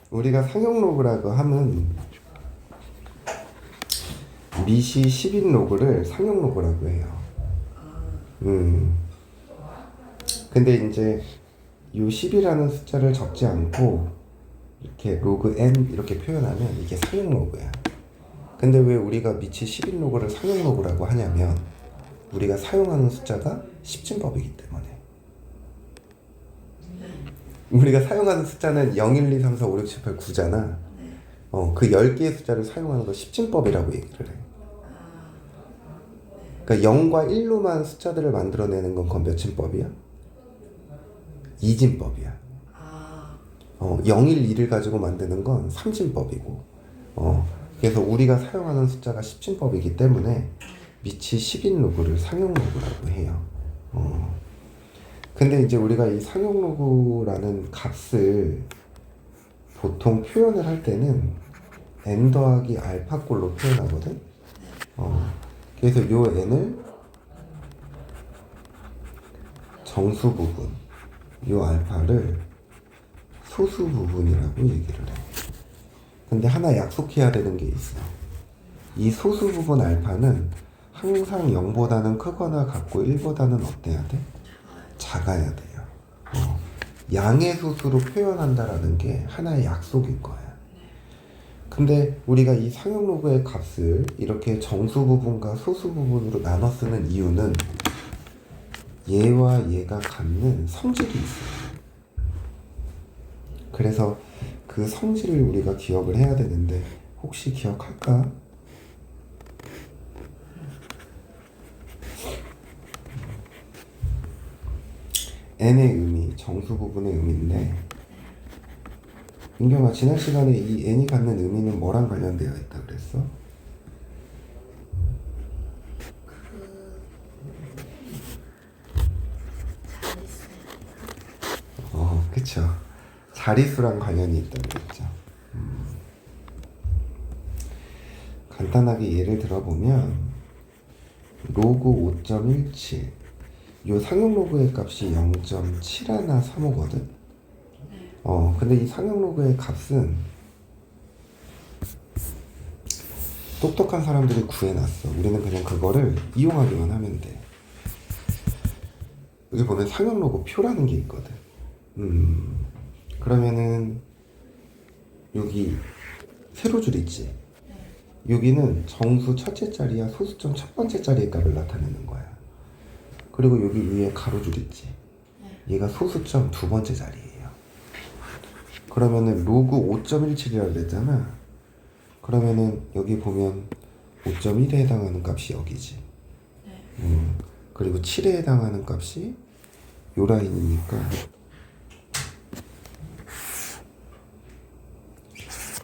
우리가 상용 로그라고 하면 미시 10인 로그를 상용 로그라고 해요. 근데 이제 이 10이라는 숫자를 적지 않고 이렇게 로그 n 이렇게 표현하면 이게 상용 로그야. 근데 왜 우리가 미치 10인 로그를 상용 로그라고 하냐면 우리가 사용하는 숫자가 10진법이기 때문에. 우리가 사용하는 숫자는 0, 1, 2, 3, 4, 5, 6, 7, 8, 9잖아. 그 10개의 숫자를 사용하는 거 10진법이라고 얘기를 해. 그러니까 0과 1로만 숫자들을 만들어내는 건 그건 몇 진법이야? 2진법이야. 0, 1, 2를 가지고 만드는 건 3진법이고. 그래서 우리가 사용하는 숫자가 10진법이기 때문에 미치 10인 로그를 상용 로그라고 해요. 근데 이제 우리가 이 상용 로그라는 값을 보통 표현을 할 때는 n 더하기 알파 꼴로 표현하거든. 그래서 요 n을 정수 부분, 요 알파를 소수 부분이라고 얘기를 해. 근데 하나 약속해야 되는 게 있어. 이 소수 부분 알파는 항상 0보다는 크거나 같고 1보다는 어때야 돼? 작아야 돼요. 양의 소수로 표현한다라는 게 하나의 약속인 거야. 근데 우리가 이 상용 로그의 값을 이렇게 정수 부분과 소수 부분으로 나눠 쓰는 이유는 얘와 얘가 갖는 성질이 있어요. 그래서 그 성질을 우리가 기억을 해야 되는데 혹시 기억할까? n의 의미, 정수 부분의 의미인데 민경아, 지난 시간에 이 n이 갖는 의미는 뭐랑 관련되어 있다 그랬어? 그쵸. 자릿수랑 관련이 있다고 그랬죠. 간단하게 예를 들어보면 로그 5.17 요 상용 로그의 값이 0.7135거든. 근데 이 상용 로그의 값은 똑똑한 사람들이 구해놨어. 우리는 그냥 그거를 이용하기만 하면 돼. 여기 보면 상용 로그 표라는 게 있거든. 그러면은 여기 세로줄 있지. 여기는 정수 첫째 자리야 소수점 첫 번째 자리의 값을 나타내는 거야. 그리고 여기 위에 가로줄 있지. 얘가 소수점 두 번째 자리예요. 그러면은 로그 5.17이라고 그랬잖아. 그러면은 여기 보면 5.1에 해당하는 값이 여기지. 그리고 7에 해당하는 값이 요 라인이니까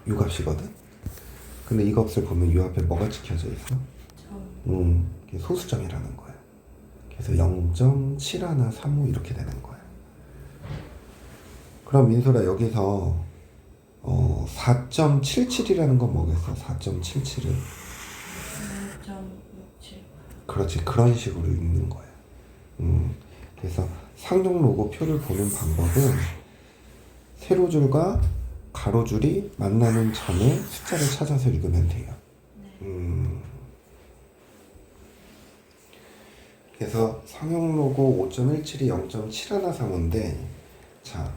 요 값이거든. 근데 이 값을 보면 요 앞에 뭐가 찍혀져 있어? 이게 소수점이라는 거야. 그래서 0.7135 이렇게 되는 거야. 그럼 민소라 여기서 4.77이라는 건 뭐겠어? 4.77은 4.67. 그렇지, 그런 식으로 읽는 거야. 그래서 상용 로고 표를 보는 방법은 세로줄과 가로줄이 만나는 점에 숫자를 찾아서 읽으면 돼요. 그래서 상용 로고 5.17이 0.7135인데 자,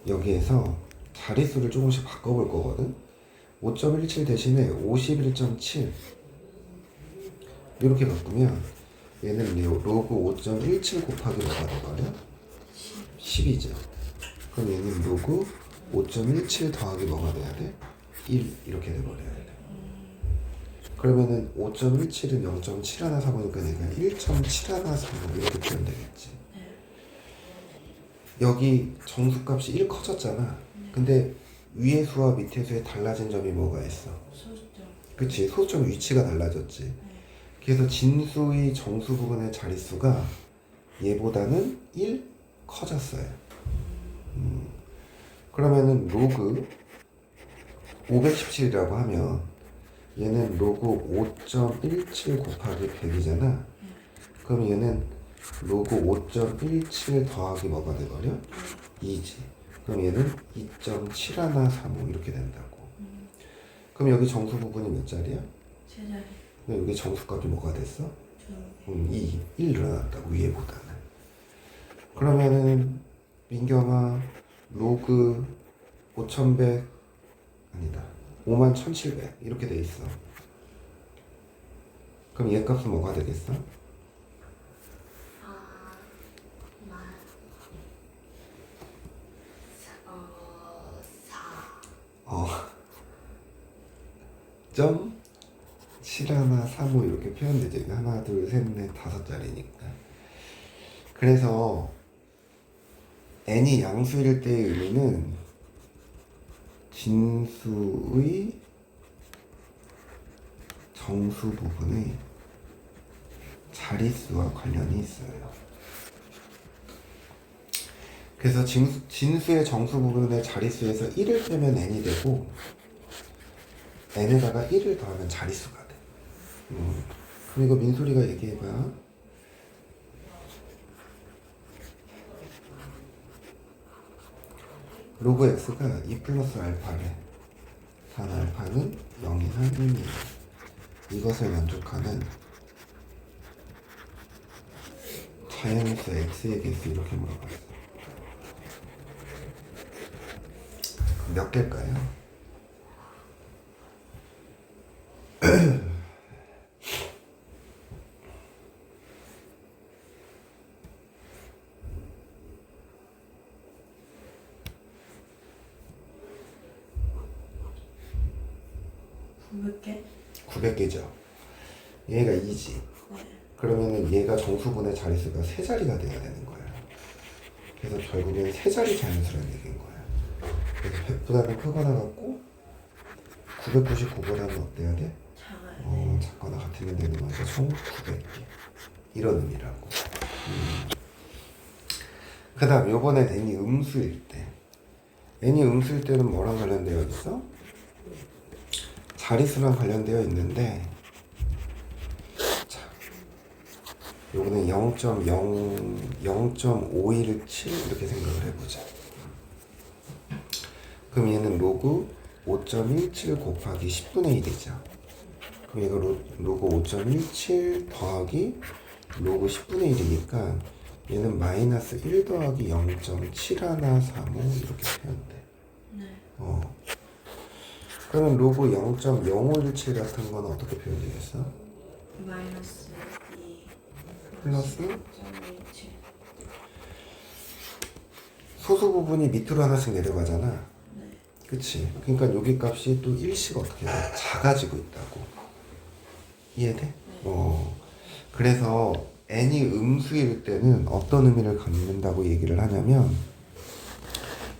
여기에서 자릿수를 조금씩 바꿔볼 거거든. 5.17 대신에 51.7 이렇게 바꾸면 얘는 로그 5.17 곱하기 뭐가 돼버려? 10이죠. 그럼 얘는 로그 5.17 더하기 뭐가 돼야 돼? 1 이렇게 돼버려야 돼. 그러면은 5.17은 0.7135니까 얘가 1.7135 이렇게 표현되겠지. 여기 정수값이 1 커졌잖아. 근데 위의 수와 밑의 수에 달라진 점이 뭐가 있어? 소수점. 그치, 소수점 위치가 달라졌지. 그래서 진수의 정수 부분의 자릿수가 얘보다는 1 커졌어요. 그러면은 로그 517이라고 하면 얘는 로그 5.17 곱하기 100이잖아. 그럼 얘는 로그 5.17 더하기 뭐가 돼버려? 2지. 그럼 얘는 2.7135 이렇게 된다고. 그럼 여기 정수 부분이 몇 자리야? 제자리. 그럼 여기 정수값이 뭐가 됐어? 저 2, 1 늘어났다고 위에보다는. 그러면은 민경아 로그 5100 아니다 51,700 이렇게 돼 있어. 그럼 얘 값은 뭐가 되겠어? 점 71335 이렇게 표현되죠. 하나 둘셋넷 다섯 자리니까. 그래서 n이 양수일 때의 의미는 진수의 정수 부분의 자릿수와 관련이 있어요. 그래서 진수의 정수 부분의 자릿수에서 1을 빼면 n이 되고 n에다가 1을 더하면 자릿수가 돼. 그럼 이거 민소리가 얘기해봐. 로그 x가 2 플러스 알파래. 단 알파는 0 이상 1이에요. 이것을 만족하는 자연수 x의 개수 이렇게 물어봤어. 몇 개일까요? 900개? 900개죠. 얘가 2지. 네. 그러면은 얘가 정수분의 자릿수가 3자리가 돼야 되는 거야. 그래서 결국엔 3자리 자연수라는 얘기인 거야. 그래서 100보다는 크거나 같고 999보다는 어때야 돼? 작아야 돼. 작거나 같으면 되는 거니까 총 900개. 이런 의미라고. 그 다음 요번엔 n이 음수일 때. n이 음수일 때는 뭐랑 관련되어 있어? 자릿수랑 관련되어 있는데, 자, 요거는 0.517 이렇게 생각을 해보자. 그럼 얘는 로그 5.17 곱하기 10분의 1이죠. 그럼 얘가 로그 5.17 더하기 로그 10분의 1이니까 얘는 마이너스 1 더하기 0.7135 이렇게 표현돼. 네. 그러면 로그 0.0517 같은 건 어떻게 표현되겠어? 마이너스 2 플러스 0.17. 소수 부분이 밑으로 하나씩 내려가잖아. 네. 그치? 그러니까 여기 값이 또 1씩 어떻게 돼? 작아지고 있다고. 이해돼? 그래서 n이 음수일 때는 어떤 의미를 갖는다고 얘기를 하냐면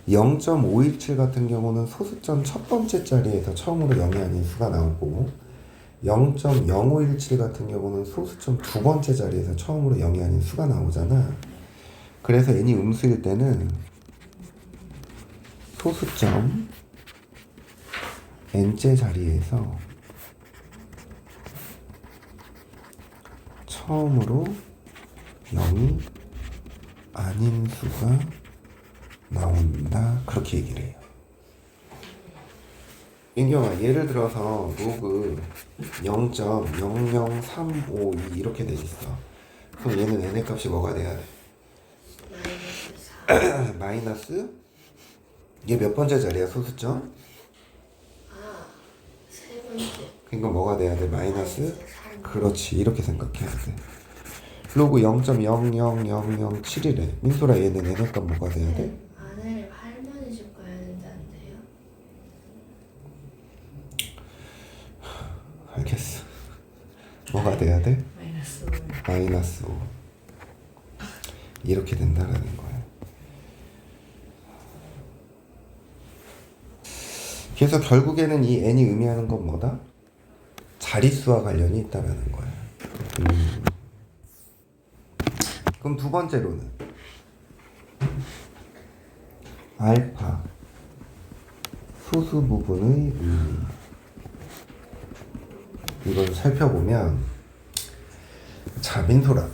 0.517 같은 경우는 소수점 첫 번째 자리에서 처음으로 0이 아닌 수가 나오고 0.0517 같은 경우는 소수점 두 번째 자리에서 처음으로 0이 아닌 수가 나오잖아. 그래서 n이 음수일 때는 소수점 n째 자리에서 처음으로 0이 아닌 수가 나온다. 그렇게 얘기를 해요. 민경아, 예를 들어서 로그 0.00352 이렇게 돼 있어. 그럼 얘는 n의 값이 뭐가 돼야 돼? 마이너스 4. 마이너스? 얘 몇 번째 자리야, 소수점? 세 번째. 그러니까 뭐가 돼야 돼? 마이너스? 3. 그렇지, 이렇게 생각해야 돼. 로그 0.00007이래. 민소라 얘는 n의 값 뭐가 돼야 돼? 안을 할머니 집 가야 된다는데요? 알겠어. 뭐가 돼야 돼? 마이너스 5. 마이너스 5. 이렇게 된다라는 거야. 그래서 결국에는 이 n이 의미하는 건 뭐다? 자릿수와 관련이 있다라는 거야. 그럼 두 번째로는 알파 소수 부분의 의미. 이걸 살펴보면, 자 민소라,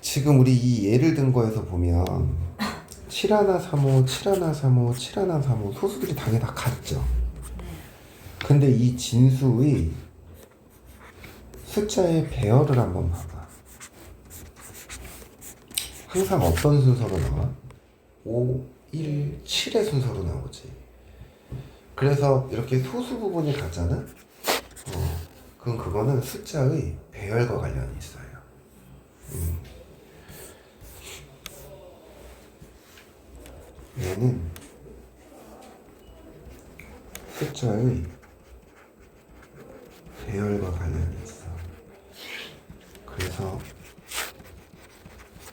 지금 우리 이 예를 든 거에서 보면 7 하나 3호, 7 하나 3호, 7 하나 3호 소수들이 당연히 다 같죠. 근데 이 진수의 숫자의 배열을 한번 봐봐. 항상 어떤 순서로 나와? 5, 1, 7의 순서로 나오지. 그래서 이렇게 소수 부분이 같잖아? 그럼 그거는 숫자의 배열과 관련이 있어요. 얘는 숫자의 배열과 관련이 있어. 그래서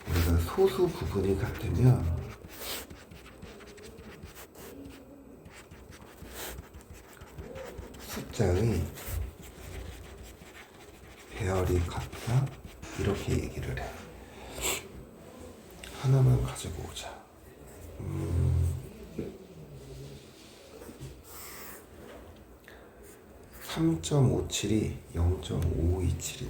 우리가 소수 부분이 같으면 숫자의 배열이 같다 이렇게 얘기를 해. 하나만 가지고 오자. 3.57이 0.527이네.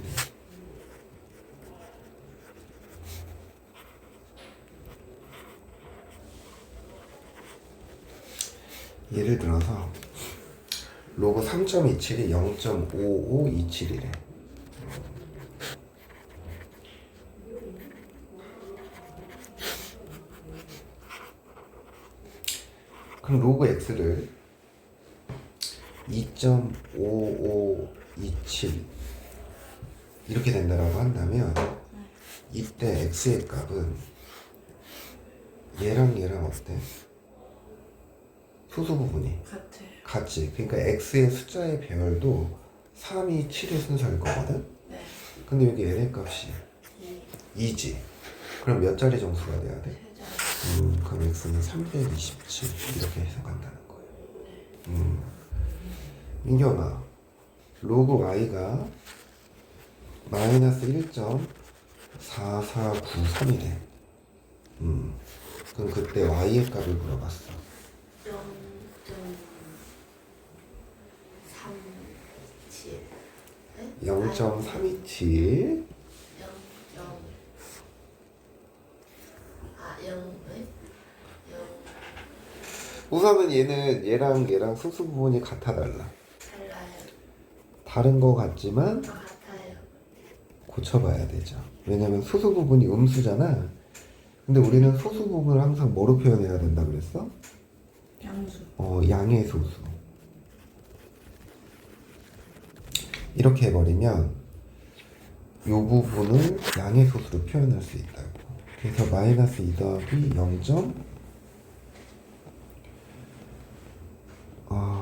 예를 들어서 로그 3.27이 0.5527이래. 그럼 로그 x를 2.5527 이렇게 된다라고 한다면 이때 x의 값은 얘랑 어때? 소수 부분이 같아요. 같지. 그러니까 x의 숫자의 배열도 3이 7의 순서일 거거든. 네. 근데 여기 n의 값이 2지. 그럼 몇 자리 정수가 돼야 돼? 3자. 그럼 x는 327 이렇게 해석한다는 거예요. 민경아, 로그 y가 마이너스 1.4493이래. 그럼 그때 y의 값을 물어봤어. 0.327. 0.327. 0. 우선은 얘랑 소수 부분이 같아 달라. 달라요. 다른 거 같지만 같아요. 고쳐봐야 되죠. 왜냐면 소수 부분이 음수잖아. 근데 우리는 소수 부분을 항상 뭐로 표현해야 된다 그랬어? 양수. 양의 소수. 이렇게 해버리면 이 부분을 양의 소수로 표현할 수 있다고. 그래서 마이너스 2 더하기 0.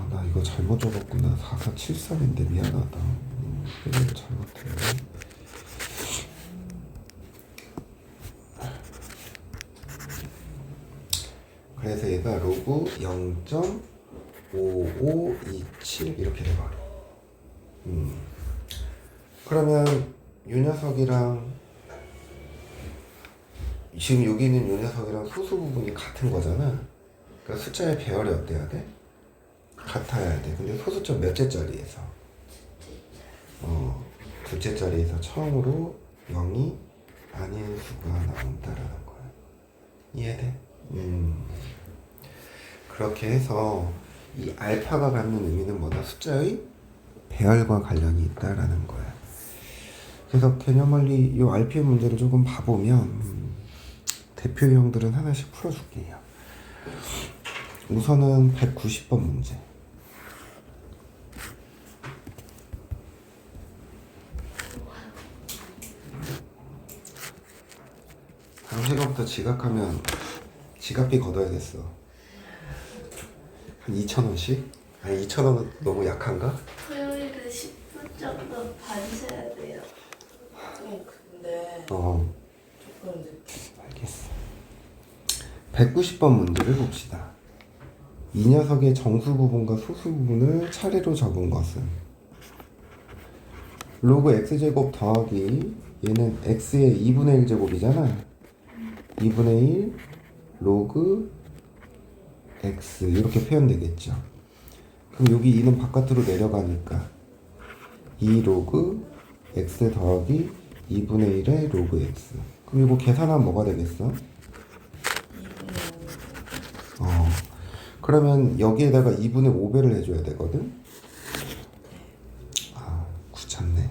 나 이거 잘못 적었구나. 4473인데 미안하다. 이거 잘못했네. 그래서 얘가 로그 0.5527 이렇게 돼버려. 그러면 이 녀석이랑 지금 여기 있는 이 녀석이랑 소수 부분이 같은 거잖아. 그러니까 숫자의 배열이 어때야 돼? 같아야 돼. 근데 소수점 몇째 자리에서? 둘째 자리에서 처음으로 0이 아닌 수가 나온다라는 거야. 이해돼? 그렇게 해서 이 알파가 갖는 의미는 뭐다? 숫자의 배열과 관련이 있다라는 거야. 그래서 개념원리 이 RPM 문제를 조금 봐보면 대표 유형들은 하나씩 풀어줄게요. 우선은 190번 문제. 당시부터 지각하면 지각비 걷어야겠어. 한 2,000원씩? 아니 2,000원은 너무 약한가? 토요일에 10분 정도 봐주셔야 돼요. 근데 조금 늦게. 알겠어. 190번 문제를 봅시다. 이 녀석의 정수 부분과 소수 부분을 차례로 적은 것은 로그 x제곱 더하기 얘는 x의 2분의 1 제곱이잖아. 2분의 1 로그 x 이렇게 표현되겠죠. 그럼 여기 2는 바깥으로 내려가니까 2 로그 x 더하기 2분의 1의 로그 x. 그럼 이거 계산하면 뭐가 되겠어? 2분의 그러면 여기에다가 2분의 5배를 해줘야 되거든. 아, 귀찮네.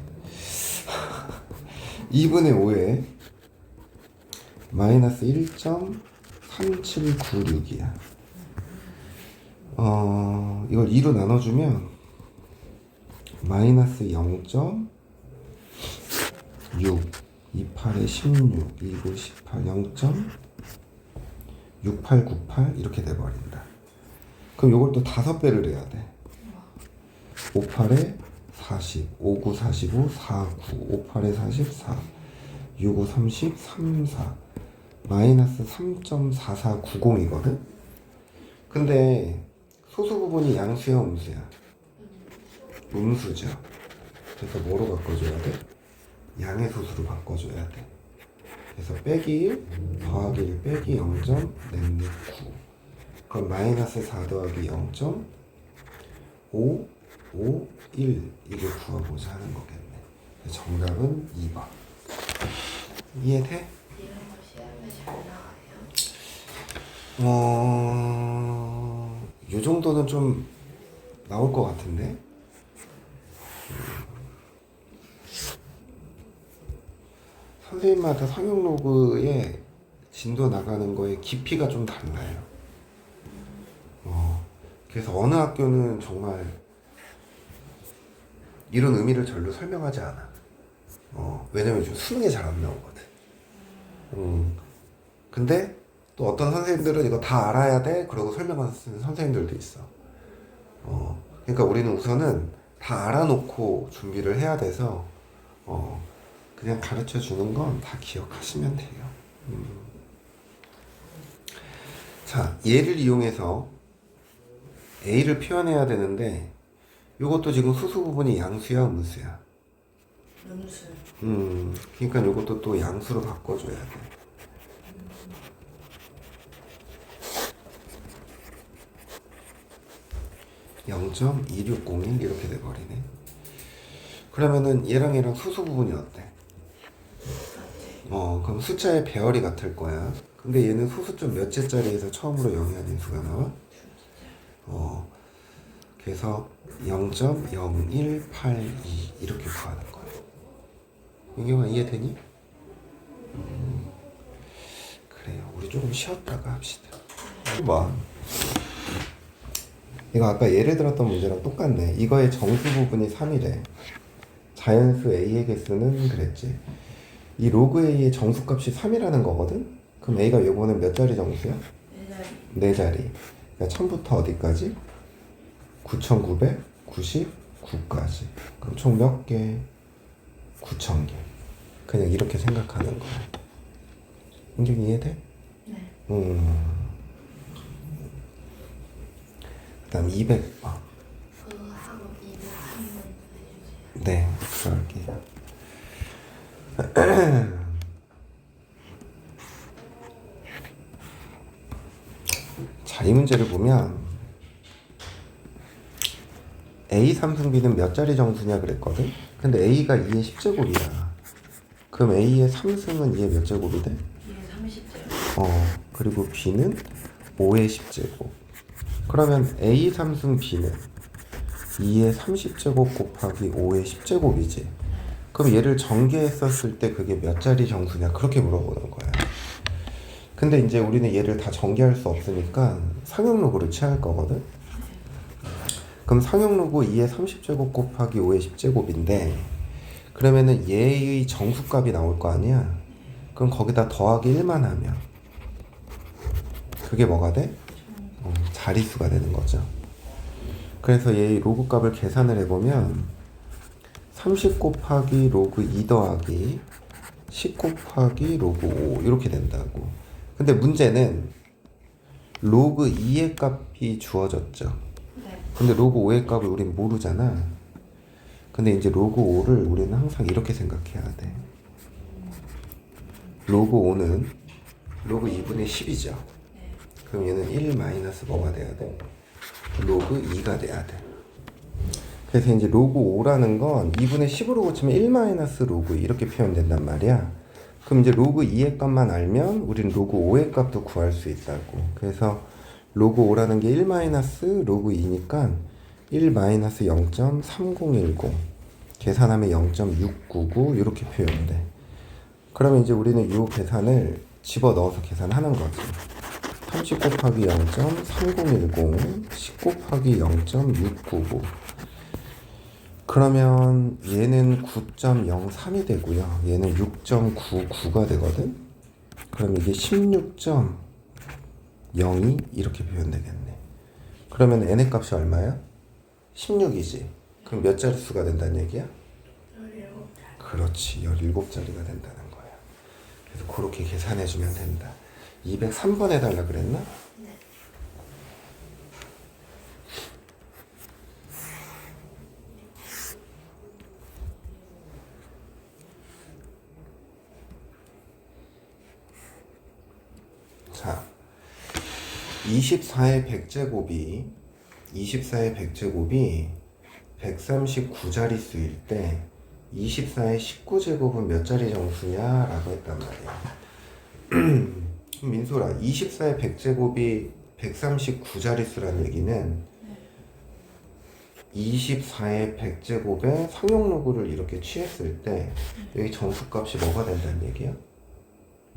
2분의 5에 마이너스 1.3796이야. 이걸 2로 나눠주면 마이너스 0.6, 28에 16, 29, 18, 0.6898 이렇게 돼버린다. 그럼 요걸 또 5배를 해야 돼. 58에 40, 59, 45, 49, 58에 44, 65, 30, 34 마이너스 3.4490이거든? 근데 소수 부분이 양수야 음수야? 음수죠. 그래서 뭐로 바꿔줘야 돼? 양의 소수로 바꿔줘야 돼. 그래서 빼기 1 더하기 1 빼기 0.469 그럼 마이너스 4 더하기 0.551 이게 구하고자 하는 거겠네. 정답은 2번. 이해돼? 이런 거 시험에 잘 나와요? 요 정도는 좀 나올 것 같은데? 선생님마다 상용 로그의 진도 나가는 거에 깊이가 좀 달라요. 그래서 어느 학교는 정말 이런 의미를 절로 설명하지 않아. 왜냐면 좀 수능에 잘 안 나오거든. 근데 또 어떤 선생님들은 이거 다 알아야 돼? 그러고 설명하는 선생님들도 있어. 그러니까 우리는 우선은 다 알아놓고 준비를 해야 돼서 그냥 가르쳐 주는 건 다 기억하시면 돼요. 자, 얘를 이용해서 A를 표현해야 되는데 이것도 지금 수수 부분이 양수야 음수야? 음수. 그러니까 이것도 또 양수로 바꿔줘야 돼. (0.2601) 이렇게 돼버리네. 그러면은 얘랑 얘랑 수수 부분이 어때? 그럼 숫자의 배열이 같을 거야. 근데 얘는 소수점 몇째 자리에서 처음으로 영이한 인수가 나와? 그래서 0.0182 이렇게 구하는 거야. 민경아 이해되니? 그래요. 우리 조금 쉬었다가 합시다. 봐. 이거 아까 예를 들었던 문제랑 똑같네. 이거의 정수 부분이 3이래. 자연수 A의 개수는 그랬지. 이 로그 A의 정수값이 3이라는 거거든? 그럼 A가 이번엔 몇 자리 정수야? 4자리. 그러니까 1000부터 어디까지? 9999까지. 그럼 총 몇 개? 9000개. 그냥 이렇게 생각하는 거야. 민경이 이해돼? 네. 그 다음 200번. 그거 하고 200번 해주세요. 네, 그럴게요. 자, 이 문제를 보면 A 3승비는 몇 자리 정수냐 그랬거든? 근데 A가 2의 10제곱이야. 그럼 A의 3승은 2의 몇 제곱이 돼? 2의 30제곱. 그리고 B는 5의 10제곱. 그러면 A 3승 B는 2의 30제곱 곱하기 5의 10제곱이지. 그럼 얘를 전개했었을 때 그게 몇 자리 정수냐 그렇게 물어보는 거야. 근데 이제 우리는 얘를 다 전개할 수 없으니까 상용로그를 취할 거거든. 그럼 상용로그 2의 30제곱 곱하기 5의 10제곱인데 그러면은 얘의 정수값이 나올 거 아니야. 그럼 거기다 더하기 1만 하면 그게 뭐가 돼? 자릿수가 되는 거죠. 그래서 얘의 로그 값을 계산을 해보면 30 곱하기 로그 2 더하기 10 곱하기 로그 5 이렇게 된다고. 근데 문제는 로그 2의 값이 주어졌죠. 네. 근데 로그 5의 값을 우린 모르잖아. 근데 이제 로그 5를 우리는 항상 이렇게 생각해야 돼. 로그 5는 로그 2분의 10이죠. 네. 그럼 얘는 1 마이너스 뭐가 돼야 돼? 로그 2가 돼야 돼. 그래서 이제 로그 5라는 건 2분의 10으로 고치면 1 마이너스 로그 2 이렇게 표현된단 말이야. 그럼 이제 로그 2의 값만 알면 우리는 로그 5의 값도 구할 수 있다고. 그래서 로그 5라는 게 1 마이너스 로그 2니까 1 마이너스 0.3010 계산하면 0.699 이렇게 표현돼. 그러면 이제 우리는 이 계산을 집어넣어서 계산하는 거지. 30 곱하기 0.3010 10 곱하기 0.699 그러면 얘는 9.03이 되고요. 얘는 6.99가 되거든. 그럼 이게 16.02 이렇게 표현되겠네. 그러면 n의 값이 얼마야? 16이지. 그럼 몇 자릿수가 된다는 얘기야? 17자. 그렇지. 17자리가 된다는 거야. 그래서 그렇게 계산해주면 된다. 203번 해달라 그랬나? 네. 자, 24의 100제곱이 139자릿수일 때 24의 19제곱은 몇 자리 정수냐라고 했단 말이야. 민소라, 24의 100제곱이 139자릿수라는 얘기는 24의 100제곱의 상용로그를 이렇게 취했을 때 여기 정수값이 뭐가 된다는 얘기야?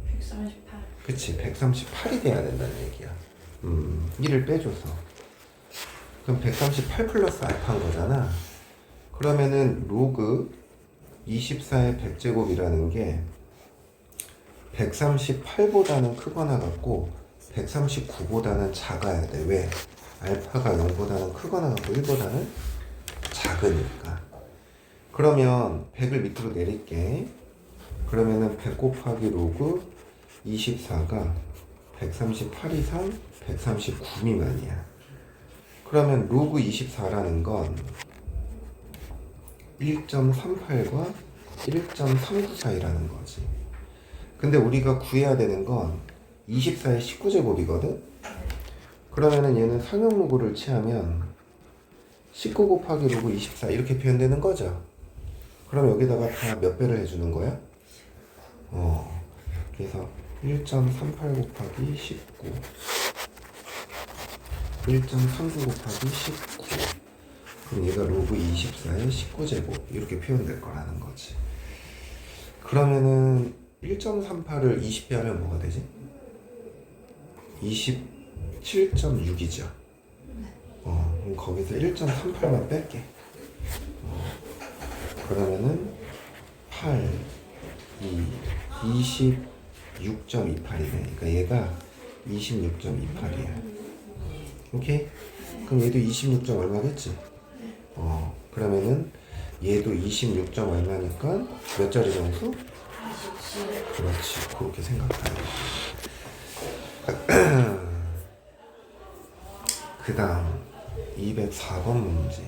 138. 그치, 138이 돼야 된다는 얘기야. 1을 빼줘서. 그럼 138 플러스 알파인 거잖아. 그러면은 로그 24의 100제곱이라는 게 138보다는 크거나 같고 139보다는 작아야 돼. 왜? 알파가 0보다는 크거나 같고 1보다는 작으니까. 그러면 100을 밑으로 내릴게. 그러면은 100 곱하기 로그 24가 138 이상 139 미만이야. 그러면 로그 24라는 건 1.38과 1.39 사이라는 거지. 근데 우리가 구해야 되는 건 24의 19제곱이거든? 그러면은 얘는 상용 로그를 취하면 19 곱하기 로그 24 이렇게 표현되는 거죠. 그럼 여기다가 다 몇 배를 해주는 거야? 그래서 1.38 곱하기 19 1.39 곱하기 19 그럼 얘가 로그 24의 19제곱 이렇게 표현될 거라는 거지. 그러면은 1.38을 20배 하면 뭐가 되지? 27.6이죠. 그럼 거기서 1.38만 뺄게. 그러면은 8, 26.28이네. 그러니까 얘가 26.28이야. 오케이? 그럼 얘도 26점 얼마겠지? 그러면은 얘도 26점 얼마니까 몇 자리 정수? 27. 그렇지. 그렇게 생각하는 거야. 그 다음 204번 문제.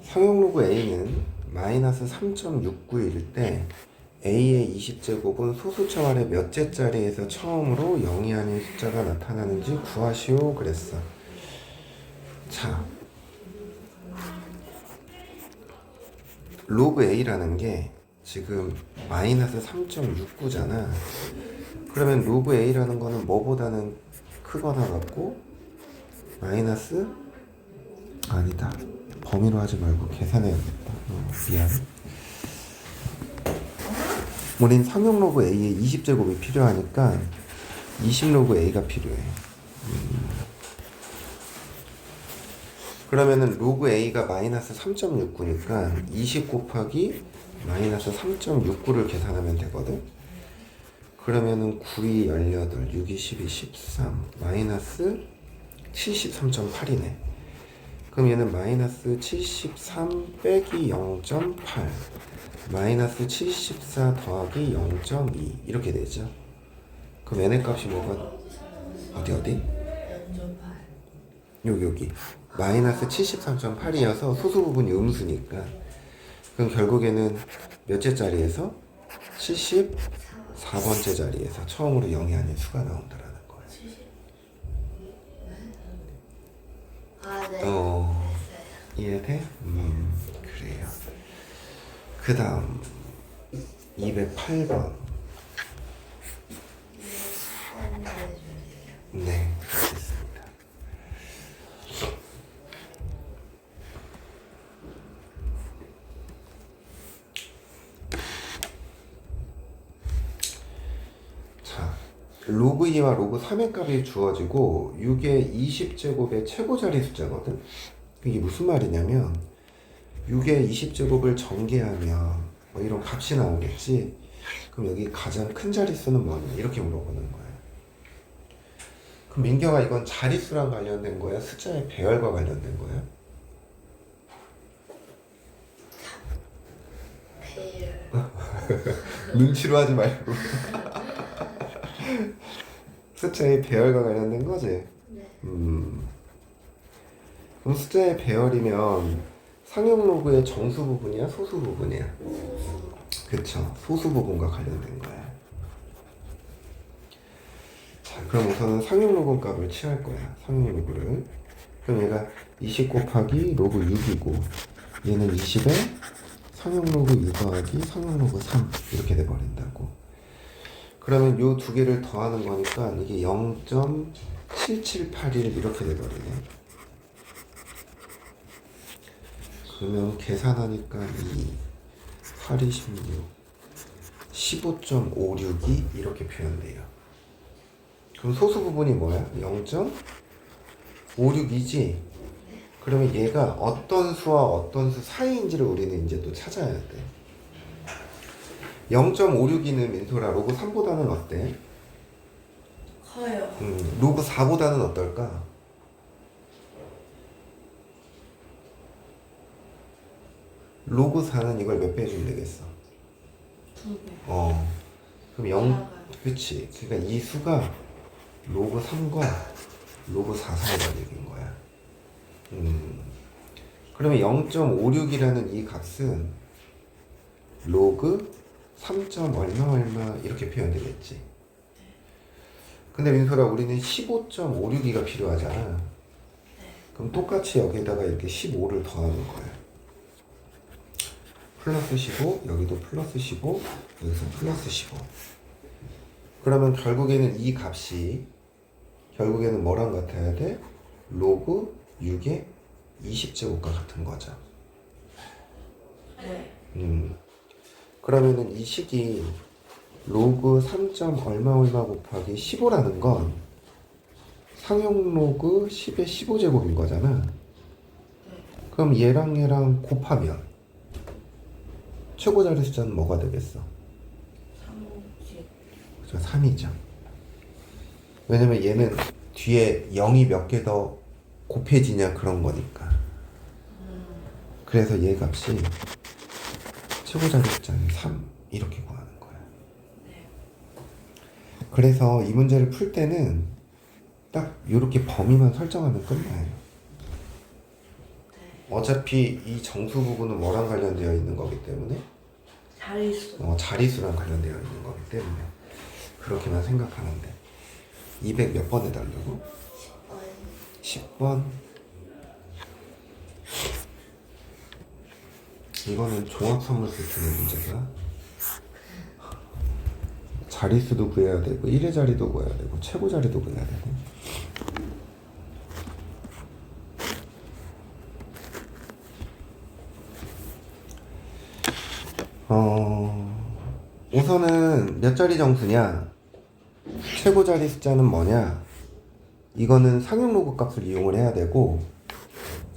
상용로그 A는 마이너스 3.69일 때 A의 20제곱은 소수점 아래 몇째 자리에서 처음으로 0이 아닌 숫자가 나타나는지 구하시오 그랬어. 자, 로그 A라는 게 지금 마이너스 3.69잖아. 그러면 로그 A라는 거는 뭐보다는 크거나 같고 마이너스 아니다. 범위로 하지 말고 계산해야겠다. 미안. 우린 상용로그 A의 20제곱이 필요하니까 20로그 A가 필요해. 그러면은 로그 A가 마이너스 3.69니까 20 곱하기 마이너스 3.69를 계산하면 되거든. 그러면은 9이 18, 6이 12, 13 마이너스 73.8이네. 그럼 얘는 마이너스 73 빼기 0.8 마이너스 74 더하기 0.2 이렇게 되죠. 그럼 n의 값이 뭐가 어디 0.8. 여기 마이너스 73.8이어서 소수 부분이 음수니까 그럼 결국에는 몇째 자리에서 74번째 자리에서 처음으로 0이 아닌 수가 나온다라는 거예요. 70. 아, 네. 이해돼? 그래요. 그 다음 208번. 네, 알겠습니다. 자, 로그 2와 로그 3의 값이 주어지고 6의 20제곱의 최고 자리 숫자거든. 이게 무슨 말이냐면 6의 20제곱을 전개하면 뭐 이런 값이 나오겠지. 그럼 여기 가장 큰 자릿수는 뭐냐 이렇게 물어보는 거야. 그럼 민경아 이건 자릿수랑 관련된 거야? 숫자의 배열과 관련된 거야? 눈치로 하지 말고 숫자의 배열과 관련된 거지? 네. 그럼 숫자의 배열이면 상용 로그의 정수 부분이야? 소수 부분이야? 그쵸. 소수 부분과 관련된 거야. 자, 그럼 우선은 상용 로그 값을 취할 거야. 상용 로그를. 그럼 얘가 20 곱하기 로그 6이고 얘는 20에 상용 로그 2 더하기 상용 로그 3 이렇게 돼버린다고. 그러면 요 두 개를 더하는 거니까 이게 0.7781 이렇게 돼버리네. 그러면 계산하니까 2, 8, 26, 15.56이 이렇게 표현돼요. 그럼 소수 부분이 뭐야? 0.56이지? 그러면 얘가 어떤 수와 어떤 수 사이인지를 우리는 이제 또 찾아야 돼. 0.56이는 민소라 로그 3보다는 어때? 커요. 로그 4보다는 어떨까? 로그 4는 이걸 몇 배 해주면 되겠어? 2배. 그럼 0, 그치. 그러니까 이 수가 로그 3과 로그 4 사이가 되는 거야. 그러면 0.56이라는 이 값은 로그 3. 얼마 이렇게 표현되겠지. 근데 민소라 우리는 15.56이가 필요하잖아. 그럼 똑같이 여기에다가 이렇게 15를 더하는 거야. 플러스 15, 여기도 플러스 15, 여기서 플러스 15. 그러면 결국에는 이 값이 결국에는 뭐랑 같아야 돼? 로그 6의 20제곱과 같은 거죠. 네. 그러면은 이 식이 로그 3. 얼마 곱하기 15라는 건 상용 로그 10의 15제곱인 거잖아. 그럼 얘랑 곱하면 최고 자리 숫자는 뭐가 되겠어? 350. 그죠? 3이죠. 왜냐면 얘는 뒤에 0이 몇 개 더 곱해지냐 그런 거니까. 그래서 얘 값이 최고 자리 숫자는 3 이렇게 구하는 거야. 네. 그래서 이 문제를 풀 때는 딱 이렇게 범위만 설정하면 끝나요. 네. 어차피 이 정수 부분은 뭐랑 관련되어 있는 거기 때문에 자릿수. 자리수랑 관련되어 있는 거기 때문에 그렇게만 생각하면 돼. 200 몇 번 해달라고? 10번. 이거는 종합선물세 주는 문제가 자리수도 구해야 되고 1의 자리도 구해야 되고 최고 자리도 구해야 되고. 우선은 몇 자리 정수냐? 최고 자리 숫자는 뭐냐? 이거는 상용 로그 값을 이용을 해야 되고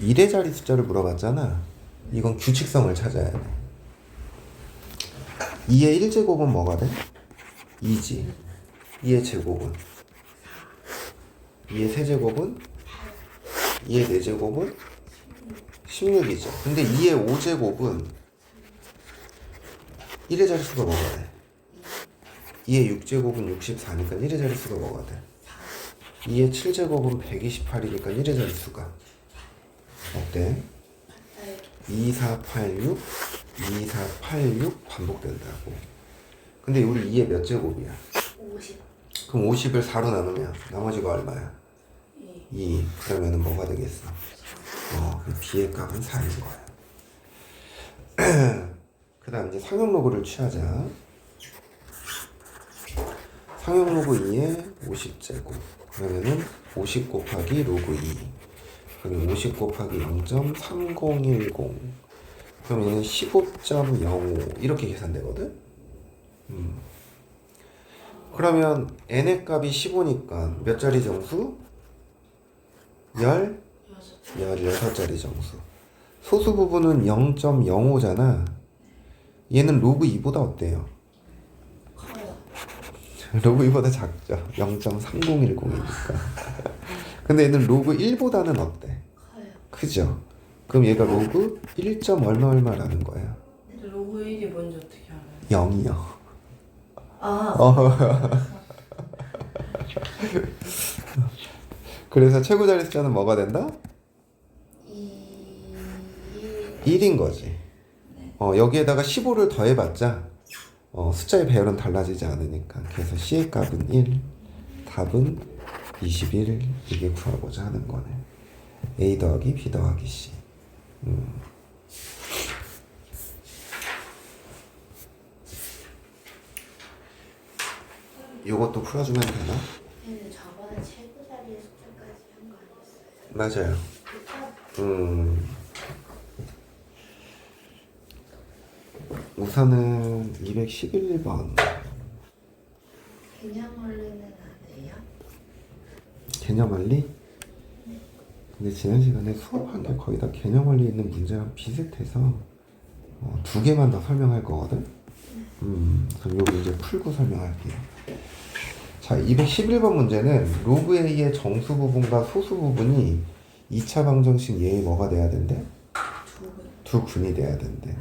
1의 자리 숫자를 물어봤잖아. 이건 규칙성을 찾아야 돼. 2의 1제곱은 뭐가 돼? 2지. 2의 제곱은 2의 세제곱은 2의 4제곱은 16이죠. 근데 2의 5제곱은 1의 자릿수가 뭐가 돼? 2의 6제곱은 64니까 1의 자릿수가 뭐가 돼? 2의 7제곱은 128이니까 1의 자릿수가 어때? 2, 4, 8, 6 2, 4, 8, 6 반복된다고. 근데 우리 2의 몇 제곱이야? 50. 그럼 50을 4로 나누면 나머지가 얼마야? 2. 그러면은 뭐가 되겠어? 그 b의 값은 4인 거야. 그 다음 이제 상용 로그를 취하자. 상용 로그 2에 50제곱. 그러면은 50 곱하기 로그 2. 그러면 50 곱하기 0.3010. 그러면은 15.05 이렇게 계산되거든. 그러면 n의 값이 15니까 몇 자리 정수? 16자리 정수. 소수 부분은 0.05잖아. 얘는 로그 2보다 어때요? 커요. 로그 2보다 작죠. 0.3010이니까. 근데 얘는 로그 1보다는 어때? 커요. 크죠? 그럼 얘가 로그 1. 얼마라는 거야? 근데 로그 1이 뭔지 어떻게 알아요? 0이요. 그래서 최고 자리 숫자는 뭐가 된다? 1인 거지. 여기에다가 15를 더해봤자 숫자의 배열은 달라지지 않으니까. 그래서 C의 값은 1, 답은 21 이게 구하고자 하는 거네. A 더하기 B 더하기 C. 요것도 풀어주면 되나? 얘는 저번에 최고 자리의 숫자까지 한 거 아니었어요? 맞아요. 우선은 211번 개념 원리는 안 해요? 개념 원리? 근데 지난 시간에 수업한 게 거의 다 개념 원리 있는 문제랑 비슷해서 두 개만 더 설명할 거거든? 그럼 요 문제 풀고 설명할게요. 자, 211번 문제는 로그 A의 정수 부분과 소수 부분이 2차 방정식 얘의 뭐가 돼야 된대? 두 근이 돼야 된대.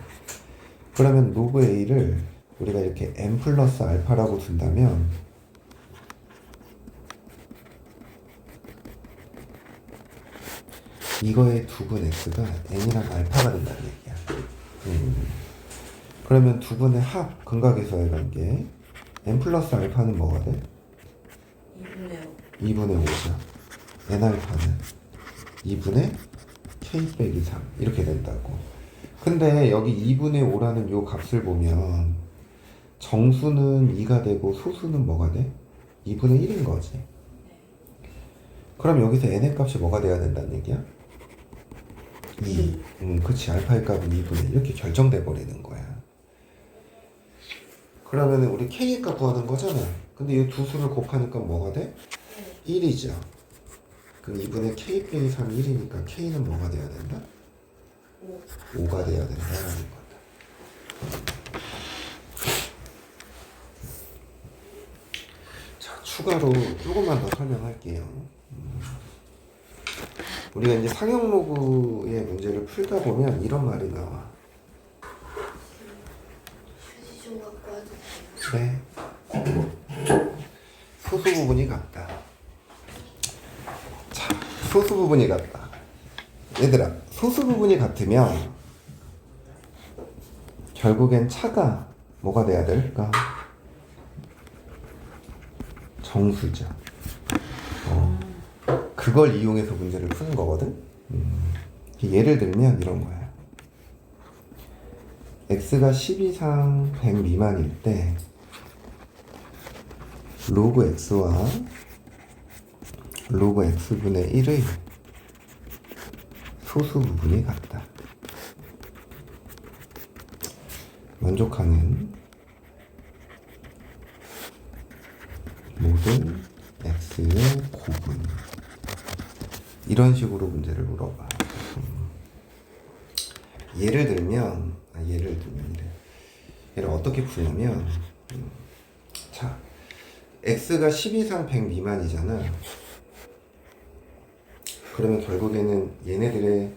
그러면 로그 A를 우리가 이렇게 n 플러스 알파라고 둔다면 이거의 두근 x가 n이랑 알파가 된다는 얘기야. 그러면 두근의 합, 근각에서의 관계 n 플러스 알파는 뭐가 돼? 2분의 5죠. n 알파는 2분의 k 빼기 3 이렇게 된다고. 근데 여기 2분의 5라는 요 값을 보면 정수는 2가 되고 소수는 뭐가 돼? 2분의 1인 거지. 그럼 여기서 n의 값이 뭐가 돼야 된다는 얘기야? 2. 그치. 알파의 값은 2분의 1 이렇게 결정돼 버리는 거야. 그러면 우리 k의 값 구하는 거잖아. 근데 이 두 수를 곱하니까 뭐가 돼? 1이죠. 그럼 2분의 k 빼기 3이 1이니까 k는 뭐가 돼야 된다? 5가 돼야 된다라는 거다. 자, 추가로 조금만 더 설명할게요. 우리가 이제 상용 로그의 문제를 풀다 보면 이런 말이 나와. 휴지 좀 갖고 와도 돼요? 그래. 소수 부분이 같다. 자, 소수 부분이 같다. 얘들아, 소수 부분이 같으면 결국엔 차가 뭐가 돼야 될까? 정수죠. 그걸 이용해서 문제를 푸는 거거든. 예를 들면 이런 거야. x가 10 이상 100 미만일 때 로그 x와 로그 x분의 1의 소수 부분이 같다. 만족하는 모든 x의 곱은 이런 식으로 문제를 물어봐. 예를 들면 이래. 얘를 어떻게 푸냐면 자, x가 10 이상 100 미만이잖아. 그러면 결국에는 얘네들의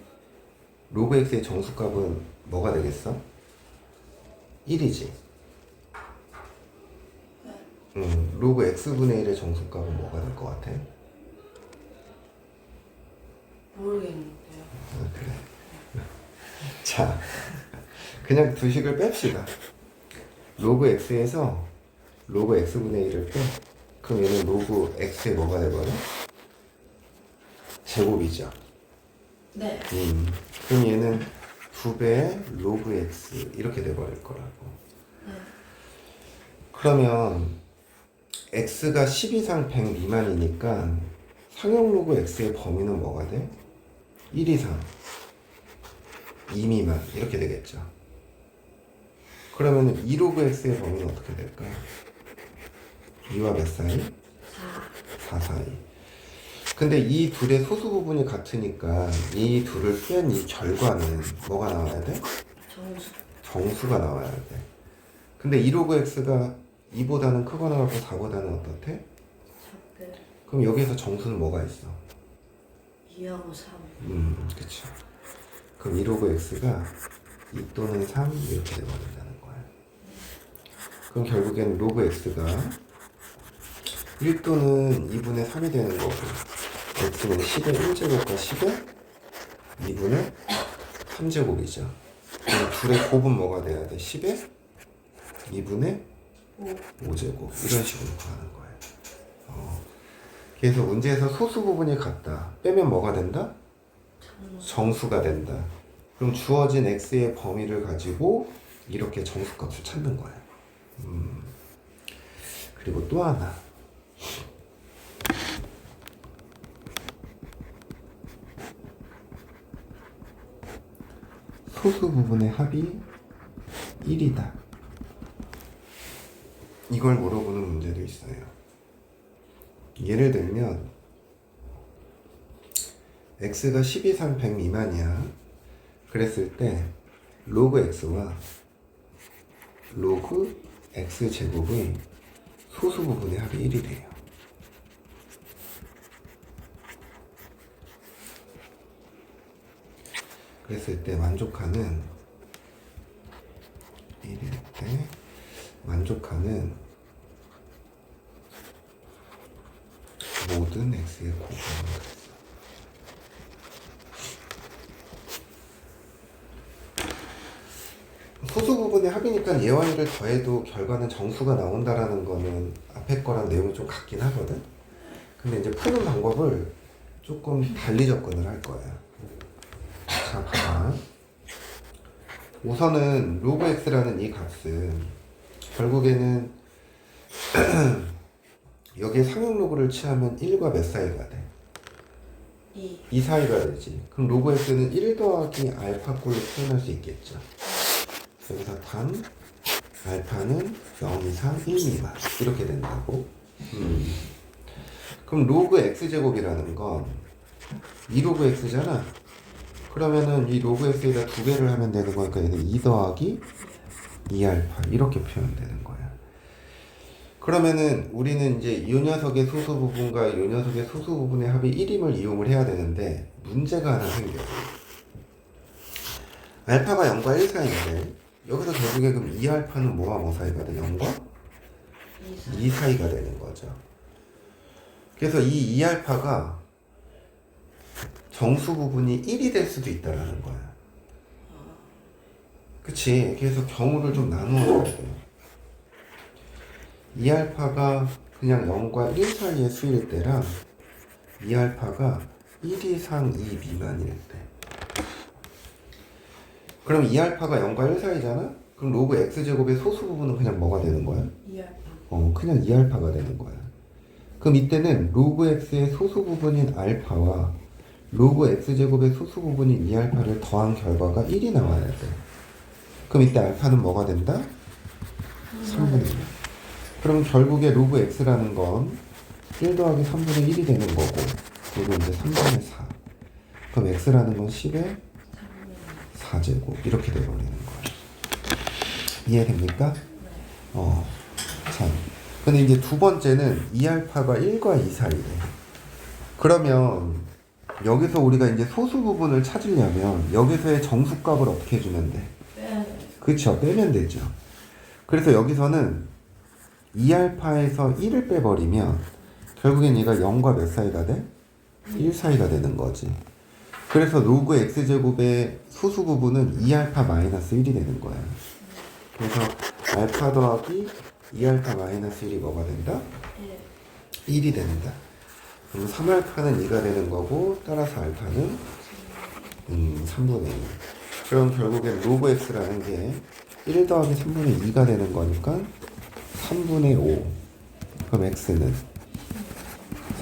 로그 x의 정수값은 뭐가 되겠어? 1이지. 로그 x분의 1의 정수값은 뭐가 될 것 같아? 모르겠는데요. 그래. 자, 그냥 두 식을 뺍시다. 로그 x에서 로그 x분의 1을 빼. 그럼 얘는 로그 x의 뭐가 되거든? 제곱이죠. 네. 그럼 얘는 2배 로그 x 이렇게 돼버릴 거라고. 네. 그러면 x가 10 이상 100 미만이니까 상용 로그 x의 범위는 뭐가 돼? 1 이상 2 미만 이렇게 되겠죠. 그러면 2 로그 x의 범위는 어떻게 될까요? 2와 몇 사이? 4 사이. 근데 이 둘의 소수 부분이 같으니까 이 둘을 뺀 이 결과는 뭐가 나와야 돼? 정수. 정수가 나와야 돼. 근데 2 로그 x가 2보다는 크거나 같고 4보다는 어떻대? 4배. 그럼 여기에서 정수는 뭐가 있어? 2하고 3. 그쵸. 그럼 2 로그 x가 2 또는 3 이렇게 되어버린다는 거야. 그럼 결국엔 로그 x가 1 또는 2분의 3이 되는 거고 x는 10의 1제곱과 10의 2분의 3제곱이죠. 그럼 둘의 곱은 뭐가 돼야 돼? 10의 2분의 5제곱 이런 식으로 구하는 거예요. 그래서 문제에서 소수 부분이 같다. 빼면 뭐가 된다? 정수가 된다. 그럼 주어진 x의 범위를 가지고 이렇게 정수값을 찾는 거예요. 그리고 또 하나. 소수 부분의 합이 1이다. 이걸 물어보는 문제도 있어요. 예를 들면 x가 10 이상 100 미만이야. 그랬을 때 로그 x와 로그 x 제곱의 소수 부분의 합이 1이 돼요. 그랬을 때 만족하는 1일 때 만족하는 모든 x의 곱은 그랬어. 소수 부분의 합이니까 얘와 얘를 더해도 결과는 정수가 나온다라는 거는 앞에 거랑 내용이 좀 같긴 하거든. 근데 이제 푸는 방법을 조금 달리 접근을 할 거야. 자, 봐봐. 우선은 로그 x라는 이 값은 결국에는 여기에 상용 로그를 취하면 1과 몇 사이가 돼? 2 사이가 되지. 그럼 로그 x는 1 더하기 알파 꼴로 표현할 수 있겠죠. 여기서 단 알파는 0 이상 1 미만 이렇게 된다고. 그럼 로그 x제곱이라는 건 2 로그 x잖아. 그러면은 이 로그 x에다 2배를 하면 되는 거니까 얘는 2 더하기 2알파 이렇게 표현되는 거야. 그러면은 우리는 이제 이 녀석의 소수 부분과 이 녀석의 소수 부분의 합이 1임을 이용을 해야 되는데 문제가 하나 생겨요. 알파가 0과 1 사이인데 여기서 결국에 그럼 2알파는 뭐와 뭐 사이가 돼? 0과 2 사이가 되는 거죠. 그래서 이 2알파가 정수 부분이 1이 될 수도 있다라는 거야. 그치? 그래서 경우를 좀 나누어야 돼. 2알파가 그냥 0과 1 사이의 수일 때랑 2알파가 1 이상 2 미만일 때. 그럼 2알파가 0과 1 사이잖아? 그럼 로그 x제곱의 소수 부분은 그냥 뭐가 되는 거야? 2알파. 그냥 2알파가 되는 거야. 그럼 이때는 로그 x의 소수 부분인 알파와 로그 x제곱의 소수 부분인 2알파를 더한 결과가 1이 나와야 돼. 그럼 이때 알파는 뭐가 된다? 3분의 1. 그럼 결국에 로그 x라는 건 1 더하기 3분의 1이 되는 거고, 그리고 이제 3분의 4. 그럼 x라는 건 10의 4제곱 이렇게 되어버리는 거야. 이해됩니까? 참. 근데 이제 두 번째는 2알파가 1과 2 사이래. 그러면 여기서 우리가 이제 소수 부분을 찾으려면 여기서의 정수값을 어떻게 해주면 돼? 그쵸, 빼면 되죠. 그래서 여기서는 2알파에서 1을 빼버리면 결국엔 얘가 0과 몇 사이가 돼? 1 사이가 되는 거지. 그래서 로그 x제곱의 소수 부분은 2알파 마이너스 1이 되는 거야. 그래서 알파 더하기 2알파 마이너스 1이 뭐가 된다? 1이 된다. 그럼 3알파는 2가 되는 거고 따라서 알파는 3분의 2. 그럼 결국엔 로그 x라는 게 1 더하기 3분의 2가 되는 거니까 3분의 5. 그럼 x는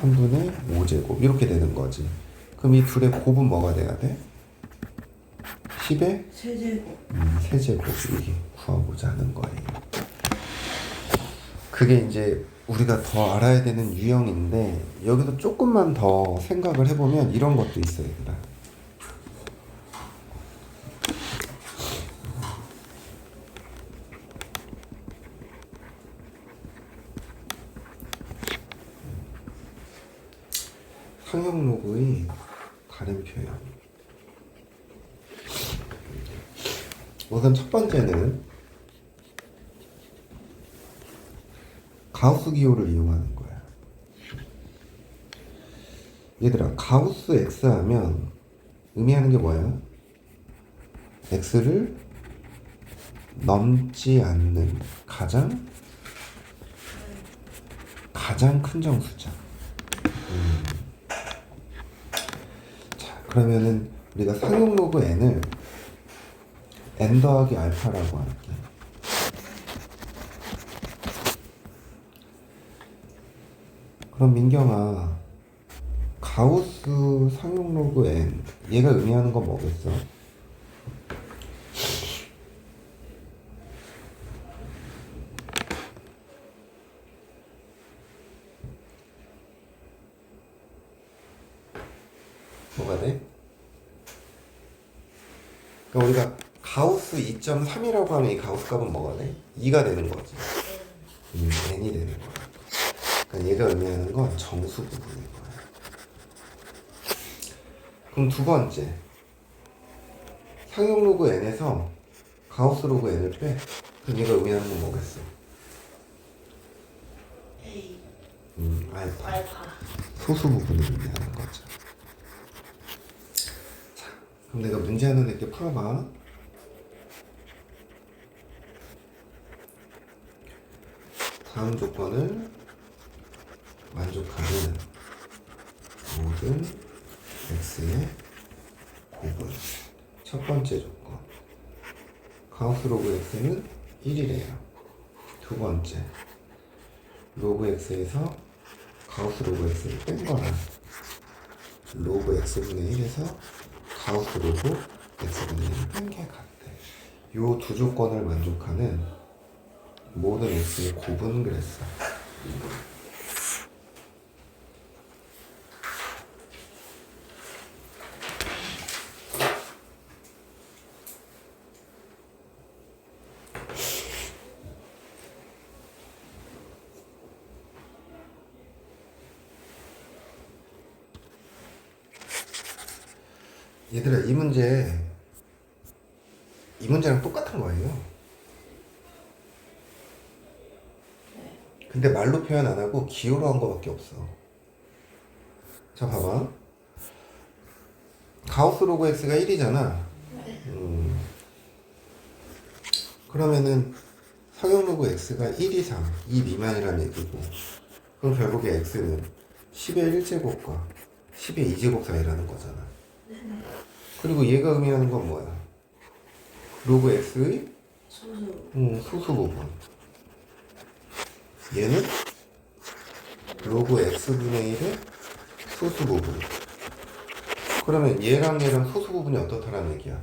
3분의 5제곱 이렇게 되는 거지. 그럼 이 둘의 곱은 뭐가 돼야 돼? 10의 세제곱. 세제곱 이렇게 구하고자 하는 거예요. 그게 이제 우리가 더 알아야 되는 유형인데 여기서 조금만 더 생각을 해보면 이런 것도 있어요, 얘들아. 상형 로그의 다른 표현. 우선 첫 번째는 가우스 기호를 이용하는 거야. 얘들아, 가우스 X 하면 의미하는 게 뭐야? X를 넘지 않는 가장 큰 정수자. 자, 그러면은 우리가 상용 로그 n을 n 더하기 알파라고 할게. 그럼 민경아, 가우스 상용 로그 n 얘가 의미하는 건 뭐겠어? 뭐가 돼? 그러니까 우리가 가우스 2.3이라고 하면 이 가우스 값은 뭐가 돼? 2가 되는 거지. n이 되는 거야. 그러니까 얘가 의미하는 건 정수 부분인 거야. 그럼 두 번째, 상용 로그 n에서 가우스 로그 n을 빼. 그럼 얘가 의미하는 건 뭐겠어? A. 알파. 알파. 소수 부분을 의미하는 거죠. 자, 그럼 내가 문제 하나 낼게. 풀어봐. 다음 조건을 만족하는 모든 x의 곱은 첫 번째 조건, 가우스 로그 x는 1이래요. 두 번째, 로그 x에서 가우스 로그 x를 뺀 거라 로그 x분의 1에서 가우스 로그 x분의 1을 뺀 게 같대. 요 두 조건을 만족하는 모든 x의 곱은 그랬어. 얘들아, 이 문제랑 똑같은 거예요. 근데 말로 표현 안 하고 기호로 한 거밖에 없어. 자, 봐봐. 가우스 로그 x가 1이잖아. 그러면은 상용 로그 x가 1 이상, 2 미만이라는 얘기고, 그럼 결국에 x는 10의 1제곱과 10의 2제곱 사이라는 거잖아. 그리고 얘가 의미하는 건 뭐야? 로그 x의 소수 부분. 얘는 로그 x분의 1의 소수 부분. 그러면 얘랑 소수 부분이 어떻다라는 얘기야?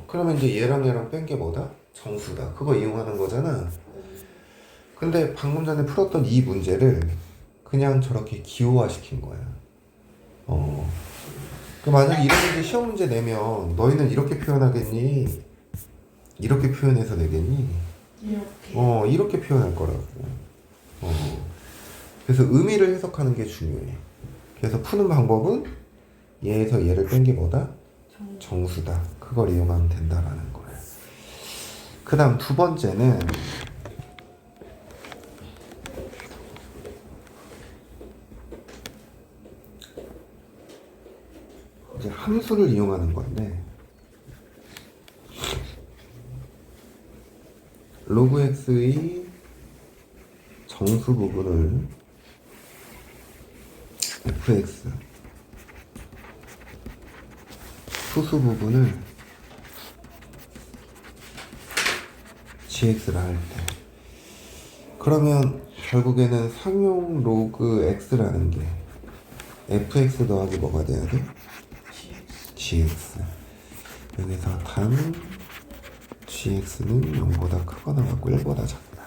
그러면 이제 얘랑 뺀 게 뭐다? 정수다. 그거 이용하는 거잖아. 근데 방금 전에 풀었던 이 문제를 그냥 저렇게 기호화 시킨 거야. 그 만약에 이런 문제 시험 문제 내면 너희는 이렇게 표현하겠니? 이렇게 표현해서 내겠니? 이렇게. 이렇게 표현할 거라고. 그래서 의미를 해석하는 게 중요해. 그래서 푸는 방법은 얘에서 얘를 뺀 게 뭐다? 정수다. 그걸 이용하면 된다라는 거예요. 그 다음 두 번째는 이제 함수를 이용하는 건데, 로그 x의 정수 부분을 fx 소수 부분을 gx를 할 때, 그러면 결국에는 상용 로그 x라는 게 fx 더하기 뭐가 돼야 돼? gx. 여기서 단 gx는 0보다 크거나 같고 1보다 작다.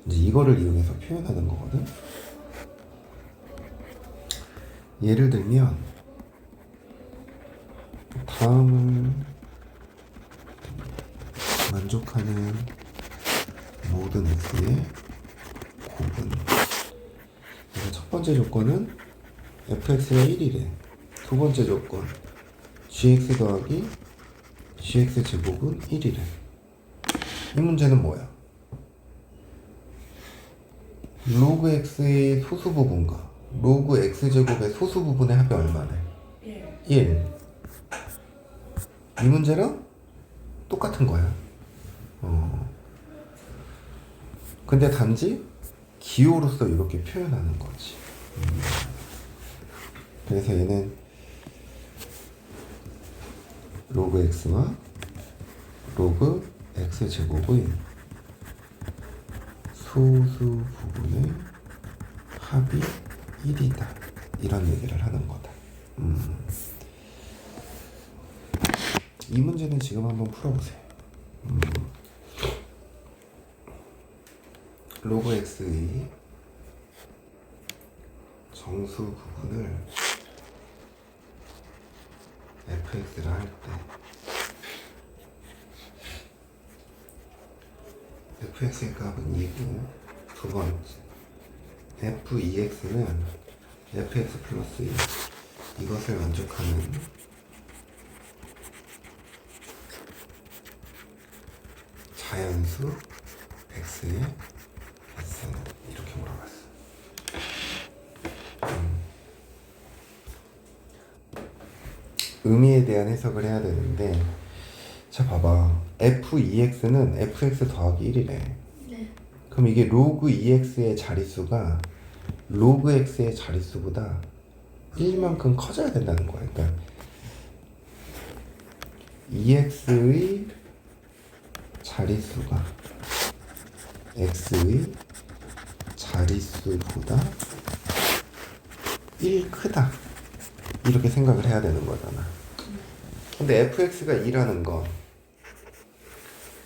이제 이거를 이용해서 표현하는 거거든. 예를 들면 다음을 만족하는 모든 x의 곱은, 그래서 첫 번째 조건은 fx가 1이래. 두 번째 조건 gx 더하기 gx 제곱은 1이래. 이 문제는 뭐야? 로그 x의 소수 부분과 로그 x 제곱의 소수 부분의 합이 얼마래? 1. 이 문제랑 똑같은 거야. 근데 단지 기호로서 이렇게 표현하는 거지. 그래서 얘는 로그 x와 로그 x 제곱의 소수 부분의 합이 1이다. 이런 얘기를 하는 거다. 이 문제는 지금 한번 풀어보세요. 로그 x의 정수 부분을 fx를 할 때 fx의 값은 2고, 두 번째 f2x는 fx 플러스 1, 이것을 만족하는 자연수 x의 s는 이렇게 물어봤어. 의미에 대한 해석을 해야 되는데, 자 봐봐, f2x는 fx 더하기 1이래. 네. 그럼 이게 로그 2x의 자릿수가 로그 x의 자릿수보다 1만큼 커져야 된다는 거야. 그러니까 2x의 자릿수가 x의 자릿수보다 1 크다, 이렇게 생각을 해야 되는 거잖아. 근데 fx가 2라는 건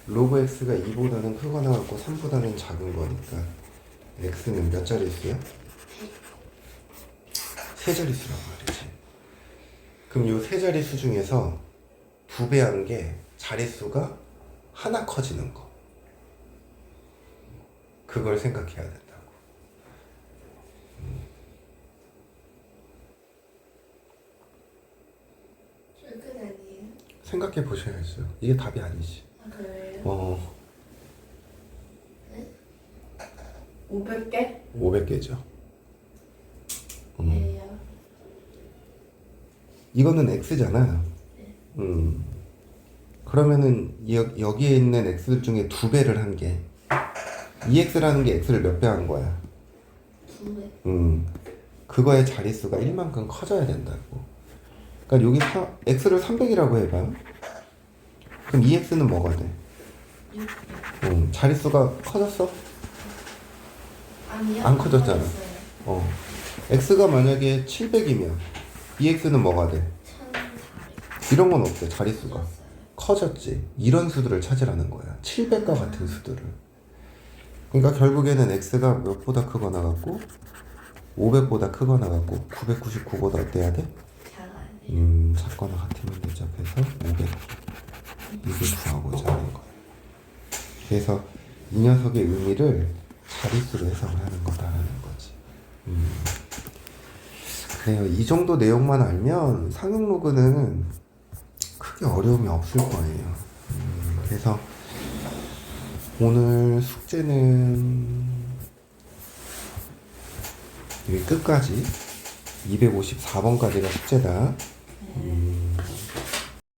로그 x가 2보다는 크거나 같고 3보다는 작은 거니까 x는 몇 자릿수야? 세 자릿수란 말이지. 그럼 요 세 자릿수 중에서 2배 한 게 자릿수가 하나 커지는 거, 그걸 생각해야 된다고. 끝 아니에요? 생각해 보셔야죠. 이게 답이 아니지. 아 그래요? 500개? 500개죠. 왜요? 이거는 x잖아. 그러면은 여기에 있는 x들 중에 2배를 한 게 2x라는 게 x를 몇 배 한 거야? 2배. 그거의 자릿수가 1만큼 커져야 된다고. 그러니까 여기 x를 300이라고 해봐. 그럼 2x는 뭐가 돼? 6배. 자릿수가 커졌어? 아니요. 안 커졌잖아. 커졌어요. x가 만약에 700이면 2x는 뭐가 돼? 1400. 이런 건 없대. 자릿수가 커졌지. 이런 수들을 찾으라는 거야. 700과 같은 수들을. 그러니까 결국에는 x가 몇보다 크거나 같고 500보다 크거나 같고 999보다 어때야 돼? 작아요. 작거나 같으면 대접해서 500. 이게 구하고자 하는 거야. 그래서 이 녀석의 의미를 자릿수로 해석을 하는 거다라는 거지. 그래요. 이 정도 내용만 알면 상용 로그는 크게 어려움이 없을 거예요. 그래서 오늘 숙제는 여기 끝까지 254번까지가 숙제다.